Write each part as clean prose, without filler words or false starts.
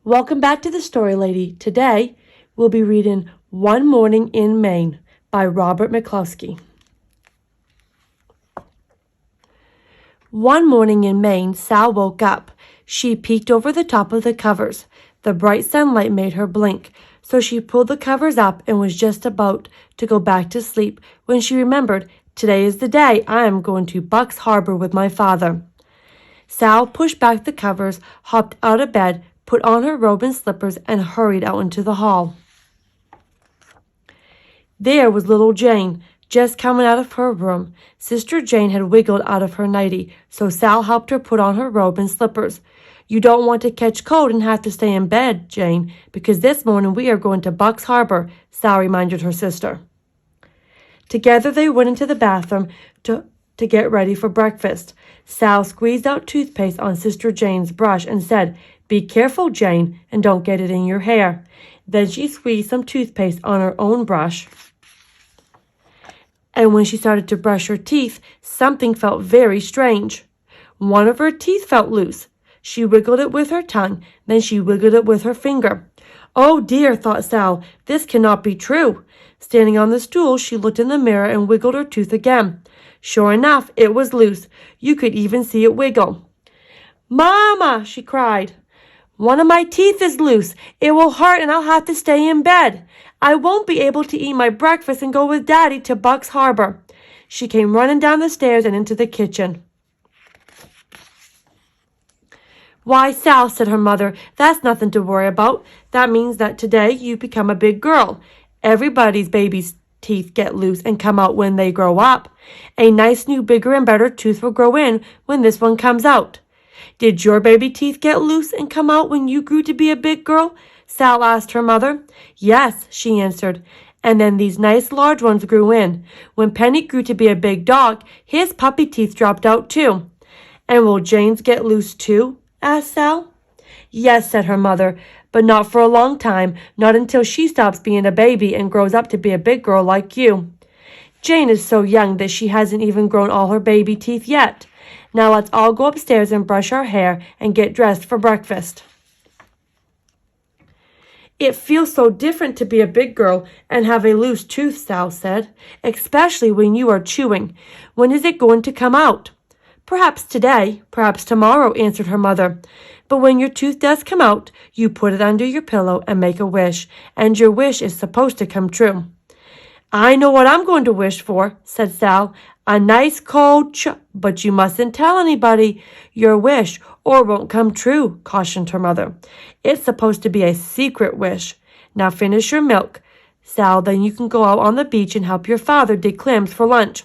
Welcome back to the Story Lady. Today, we'll be reading One Morning in Maine by Robert McCluskey. One morning in Maine, Sal woke up. She peeked over the top of the covers. The bright sunlight made her blink, so she pulled the covers up and was just about to go back to sleep when she remembered, today is the day I am going to Buck's Harbor with my father. Sal pushed back the covers, hopped out of bed, put on her robe and slippers, and hurried out into the hall. There was little Jane, just coming out of her room. Sister Jane had wiggled out of her nightie, so Sal helped her put on her robe and slippers. You don't want to catch cold and have to stay in bed, Jane, because this morning we are going to Buck's Harbor, Sal reminded her sister. Together they went into the bathroom to get ready for breakfast. Sal squeezed out toothpaste on Sister Jane's brush and said, "Be careful, Jane, and don't get it in your hair." Then she squeezed some toothpaste on her own brush. And when she started to brush her teeth, something felt very strange. One of her teeth felt loose. She wiggled it with her tongue, then she wiggled it with her finger. "Oh dear," thought Sal, "this cannot be true." Standing on the stool, she looked in the mirror and wiggled her tooth again. Sure enough, it was loose. You could even see it wiggle. "Mama!" she cried. "One of my teeth is loose. It will hurt and I'll have to stay in bed. I won't be able to eat my breakfast and go with Daddy to Buck's Harbor." She came running down the stairs and into the kitchen. "Why, Sal," said her mother, "that's nothing to worry about. That means that today you become a big girl. Everybody's baby's teeth get loose and come out when they grow up. A nice new bigger and better tooth will grow in when this one comes out." "Did your baby teeth get loose and come out when you grew to be a big girl?" Sal asked her mother. "Yes," she answered, "and then these nice large ones grew in. When Penny grew to be a big dog, his puppy teeth dropped out too." "And will Jane's get loose too?" asked Sal. "Yes," said her mother, "but not for a long time, not until she stops being a baby and grows up to be a big girl like you. Jane is so young that she hasn't even grown all her baby teeth yet. Now let's all go upstairs and brush our hair and get dressed for breakfast." "It feels so different to be a big girl and have a loose tooth," Sal said, "especially when you are chewing. When is it going to come out?" "Perhaps today, perhaps tomorrow," answered her mother. "But when your tooth does come out, you put it under your pillow and make a wish, and your wish is supposed to come true." "I know what I'm going to wish for," said Sal. "A nice cold but you mustn't tell anybody your wish or it won't come true," cautioned her mother. "It's supposed to be a secret wish. Now finish your milk, Sal, then you can go out on the beach and help your father dig clams for lunch."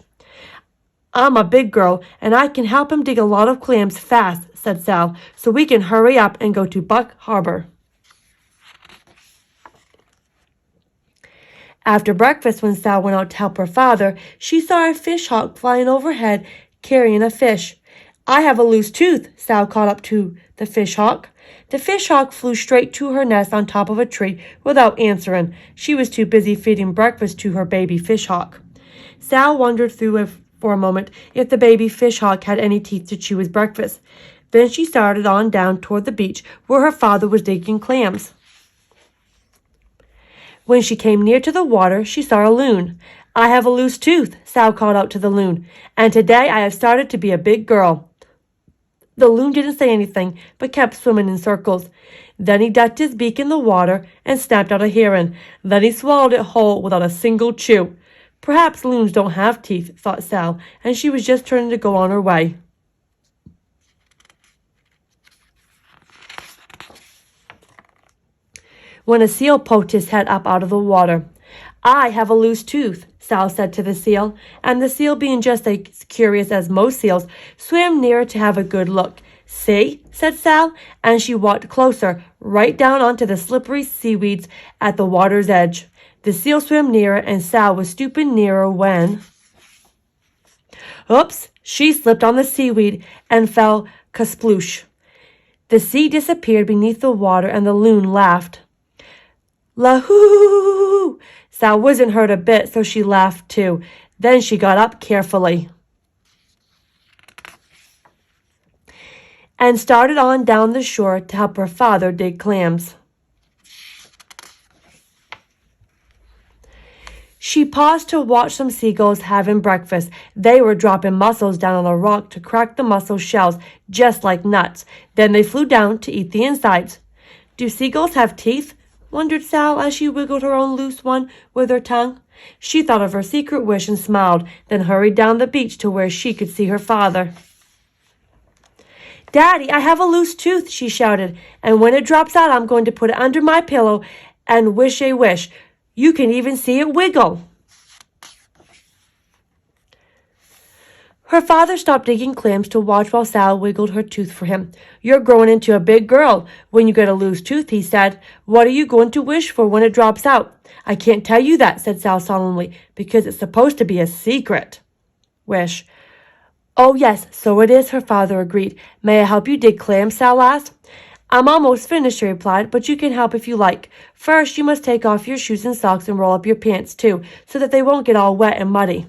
"I'm a big girl, and I can help him dig a lot of clams fast," said Sal, "so we can hurry up and go to Buck Harbor." After breakfast, when Sal went out to help her father, she saw a fish hawk flying overhead carrying a fish. "I have a loose tooth," Sal called up to the fish hawk. The fish hawk flew straight to her nest on top of a tree without answering. She was too busy feeding breakfast to her baby fish hawk. Sal wondered for a moment if the baby fish hawk had any teeth to chew his breakfast. Then she started on down toward the beach where her father was digging clams. When she came near to the water, she saw a loon. "I have a loose tooth," Sal called out to the loon, "and today I have started to be a big girl." The loon didn't say anything, but kept swimming in circles. Then he ducked his beak in the water and snapped out a heron. Then he swallowed it whole without a single chew. Perhaps loons don't have teeth, thought Sal, and she was just turning to go on her way. When a seal poked his head up out of the water. "I have a loose tooth," Sal said to the seal, and the seal, being just as curious as most seals, swam nearer to have a good look. "See?" said Sal, and she walked closer, right down onto the slippery seaweeds at the water's edge. The seal swam nearer, and Sal was stooping nearer when... Oops! She slipped on the seaweed and fell kasploosh. The sea disappeared beneath the water, and the loon laughed. "La-hoo!" Sal wasn't hurt a bit, so she laughed too. Then she got up carefully. and started on down the shore to help her father dig clams. She paused to watch some seagulls having breakfast. They were dropping mussels down on a rock to crack the mussel shells just like nuts. Then they flew down to eat the insides. Do seagulls have teeth? Wondered Sal as she wiggled her own loose one with her tongue. She thought of her secret wish and smiled, then hurried down the beach to where she could see her father. Daddy, I have a loose tooth, she shouted, and when it drops out, I'm going to put it under my pillow and wish a wish. You can even see it wiggle. Her father stopped digging clams to watch while Sal wiggled her tooth for him. You're growing into a big girl when you get a loose tooth, he said. What are you going to wish for when it drops out? I can't tell you that, said Sal solemnly, because it's supposed to be a secret. Wish. Oh, yes, so it is, her father agreed. May I help you dig clams, Sal asked. I'm almost finished, she replied, but you can help if you like. First, you must take off your shoes and socks and roll up your pants, too, so that they won't get all wet and muddy.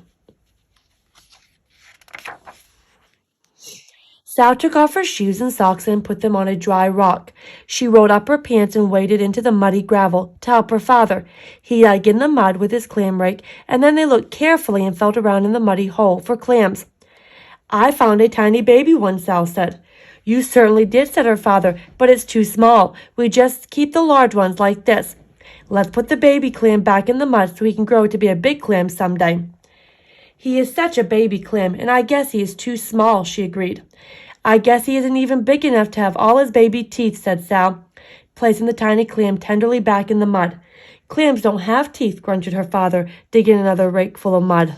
Sal took off her shoes and socks and put them on a dry rock. She rolled up her pants and waded into the muddy gravel to help her father. He dug in the mud with his clam rake, and then they looked carefully and felt around in the muddy hole for clams. I found a tiny baby one, Sal said. You certainly did, said her father, but it's too small. We just keep the large ones like this. Let's put the baby clam back in the mud so he can grow to be a big clam someday. He is such a baby clam, and I guess he is too small, she agreed. I guess he isn't even big enough to have all his baby teeth, said Sal, placing the tiny clam tenderly back in the mud. Clams don't have teeth, grunted her father, digging another rake full of mud.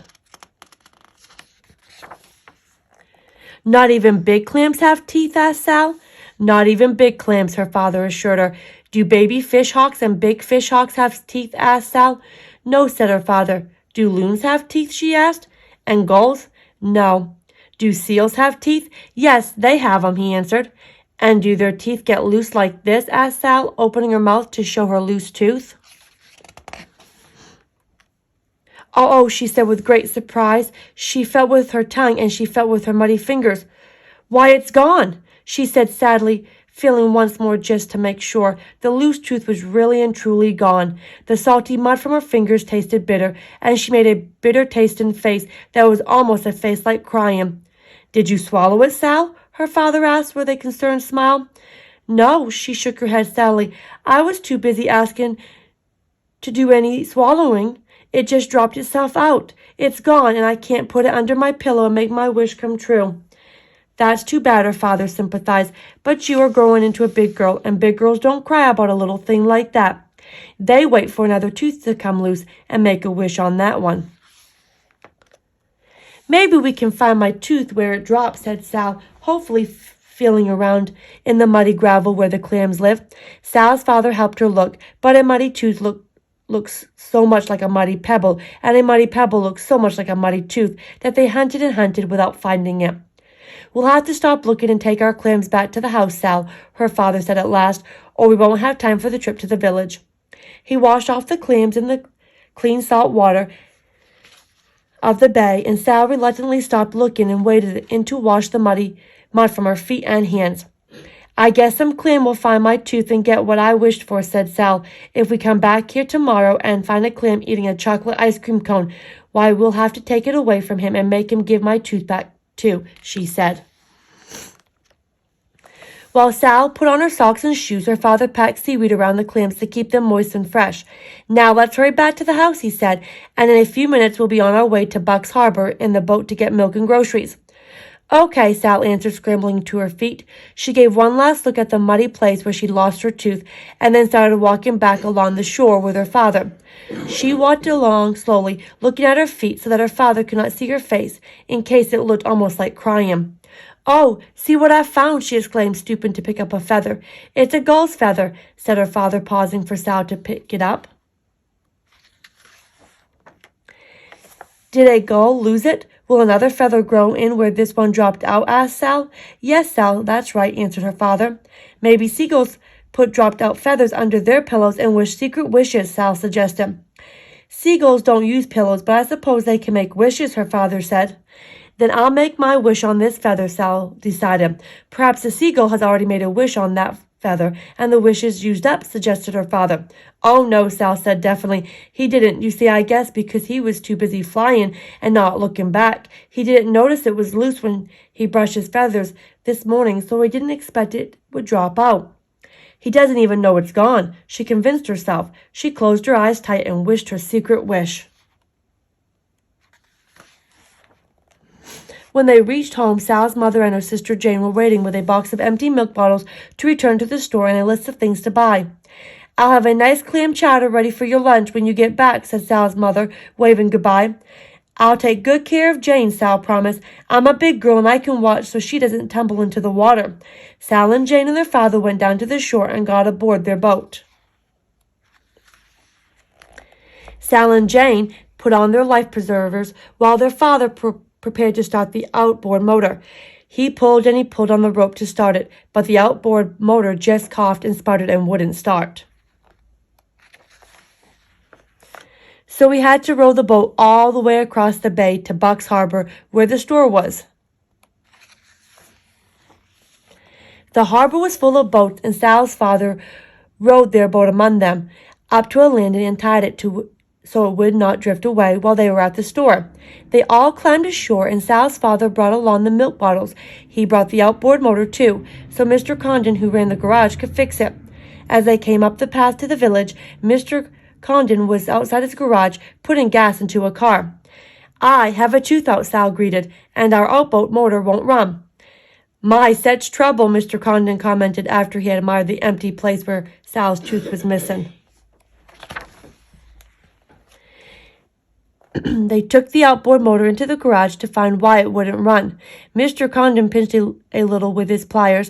Not even big clams have teeth, asked Sal. Not even big clams, her father assured her. Do baby fish hawks and big fish hawks have teeth, asked Sal. No, said her father. Do loons have teeth, she asked. And gulls? No. Do seals have teeth? Yes, they have 'em, he answered. And do their teeth get loose like this, asked Sal, opening her mouth to show her loose tooth. Oh, she said with great surprise. She felt with her tongue and she felt with her muddy fingers. Why, it's gone, she said sadly, feeling once more just to make sure. The loose tooth was really and truly gone. The salty mud from her fingers tasted bitter, and she made a bitter tasting face that was almost a face like crying. Did you swallow it, Sal? Her father asked with a concerned smile. No, she shook her head sadly. I was too busy asking to do any swallowing. It just dropped itself out. It's gone, and I can't put it under my pillow and make my wish come true. That's too bad, her father sympathized, but you are growing into a big girl, and big girls don't cry about a little thing like that. They wait for another tooth to come loose and make a wish on that one. Maybe we can find my tooth where it dropped, said Sal, hopefully feeling around in the muddy gravel where the clams lived. Sal's father helped her look, but a muddy tooth looks so much like a muddy pebble, and a muddy pebble looks so much like a muddy tooth that they hunted and hunted without finding it. We'll have to stop looking and take our clams back to the house, Sal, her father said at last, or we won't have time for the trip to the village. He washed off the clams in the clean salt water of the bay, and Sal reluctantly stopped looking and waded in to wash the mud from her feet and hands. I guess some clam will find my tooth and get what I wished for, said Sal. If we come back here tomorrow and find a clam eating a chocolate ice cream cone, why, we'll have to take it away from him and make him give my tooth back too, she said. While Sal put on her socks and shoes, her father packed seaweed around the clams to keep them moist and fresh. Now let's hurry back to the house, he said, and in a few minutes we'll be on our way to Buck's Harbor in the boat to get milk and groceries. Okay, Sal answered, scrambling to her feet. She gave one last look at the muddy place where she'd lost her tooth, and then started walking back along the shore with her father. She walked along slowly, looking at her feet so that her father could not see her face, in case it looked almost like crying. Oh, see what I've found, she exclaimed, stooping to pick up a feather. It's a gull's feather, said her father, pausing for Sal to pick it up. Did a gull lose it? Will another feather grow in where this one dropped out? Asked Sal. Yes, Sal, that's right, answered her father. Maybe seagulls put dropped out feathers under their pillows and wish secret wishes, Sal suggested. Seagulls don't use pillows, but I suppose they can make wishes, her father said. Then I'll make my wish on this feather, Sal decided. Perhaps the seagull has already made a wish on that feather, and the wish is used up, suggested her father. Oh, no, Sal said definitely. He didn't. You see, I guess because he was too busy flying and not looking back. He didn't notice it was loose when he brushed his feathers this morning, so he didn't expect it would drop out. He doesn't even know it's gone, she convinced herself. She closed her eyes tight and wished her secret wish. When they reached home, Sal's mother and her sister Jane were waiting with a box of empty milk bottles to return to the store and a list of things to buy. I'll have a nice clam chowder ready for your lunch when you get back, said Sal's mother, waving goodbye. I'll take good care of Jane, Sal promised. I'm a big girl and I can watch so she doesn't tumble into the water. Sal and Jane and their father went down to the shore and got aboard their boat. Sal and Jane put on their life preservers while their father prepared to start the outboard motor. He pulled and he pulled on the rope to start it, but the outboard motor just coughed and sputtered and wouldn't start. So we had to row the boat all the way across the bay to Bucks Harbor, where the store was. The harbor was full of boats, and Sal's father rowed their boat among them, up to a landing and tied it so it would not drift away while they were at the store. They all climbed ashore, and Sal's father brought along the milk bottles. He brought the outboard motor, too, so Mr. Condon, who ran the garage, could fix it. As they came up the path to the village, Mr. Condon was outside his garage, putting gas into a car. I have a tooth out, Sal greeted, and our outboat motor won't run. My, such trouble, Mr. Condon commented after he had admired the empty place where Sal's tooth was missing. They took the outboard motor into the garage to find why it wouldn't run. Mr. Condon pinched a little with his pliers,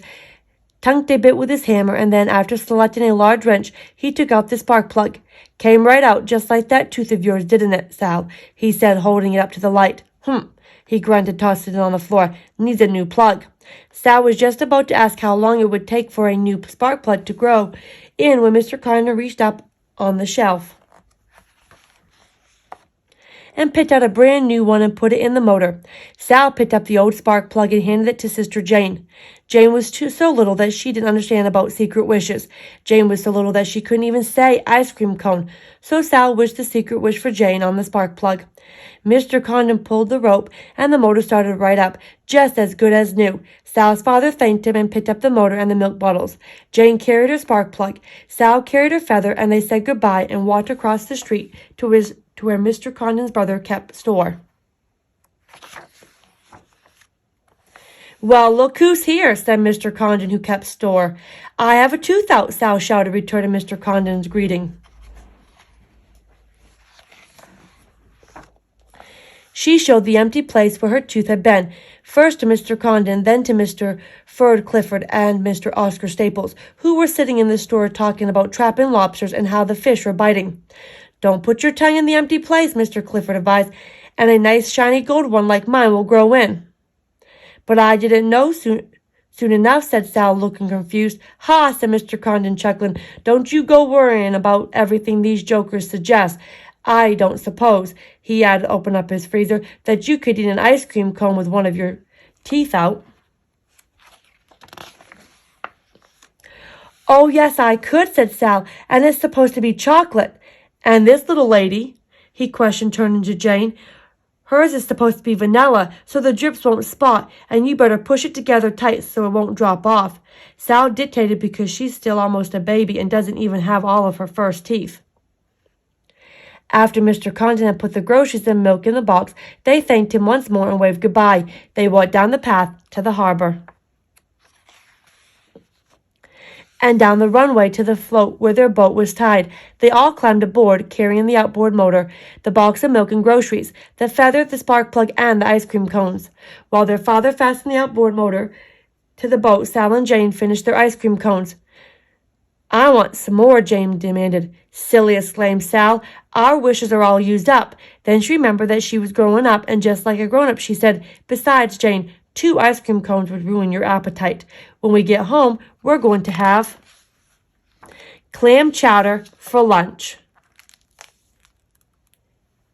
tunked a bit with his hammer, and then, after selecting a large wrench, he took out the spark plug. Came right out, just like that tooth of yours, didn't it, Sal? He said, holding it up to the light. He grunted, tossing it on the floor. Needs a new plug. Sal was just about to ask how long it would take for a new spark plug to grow in when Mr. Condon reached up on the shelf and picked out a brand new one and put it in the motor. Sal picked up the old spark plug and handed it to Sister Jane. Jane was so little that she didn't understand about secret wishes. Jane was so little that she couldn't even say ice cream cone, so Sal wished the secret wish for Jane on the spark plug. Mr. Condon pulled the rope, and the motor started right up, just as good as new. Sal's father thanked him and picked up the motor and the milk bottles. Jane carried her spark plug. Sal carried her feather, and they said goodbye and walked across the street to where Mr. Condon's brother kept store. Well, look who's here, said Mr. Condon, who kept store. I have a tooth out, Sal shouted, returning Mr. Condon's greeting. She showed the empty place where her tooth had been, first to Mr. Condon, then to Mr. Ferd Clifford and Mr. Oscar Staples, who were sitting in the store talking about trapping lobsters and how the fish were biting. Don't put your tongue in the empty place, Mr. Clifford advised, and a nice shiny gold one like mine will grow in. But I didn't know soon enough, said Sal, looking confused. Ha, said Mr. Condon, chuckling. Don't you go worrying about everything these jokers suggest. I don't suppose, he added, opening up his freezer, that you could eat an ice cream cone with one of your teeth out. Oh, yes, I could, said Sal, and it's supposed to be chocolate. And this little lady, he questioned, turning to Jane, hers is supposed to be vanilla, so the drips won't spot, and you better push it together tight so it won't drop off. Sal dictated because she's still almost a baby and doesn't even have all of her first teeth. After Mr. Condon had put the groceries and milk in the box, they thanked him once more and waved goodbye. They walked down the path to the harbor and down the runway to the float where their boat was tied. They all climbed aboard, carrying the outboard motor, the box of milk and groceries, the feather, the spark plug, and the ice cream cones. While their father fastened the outboard motor to the boat, Sal and Jane finished their ice cream cones. I want some more, Jane demanded. Silly, exclaimed Sal. Our wishes are all used up. Then she remembered that she was growing up, and just like a grown-up, she said, Besides, Jane, 2 ice cream cones would ruin your appetite. When we get home, we're going to have clam chowder for lunch.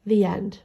The end.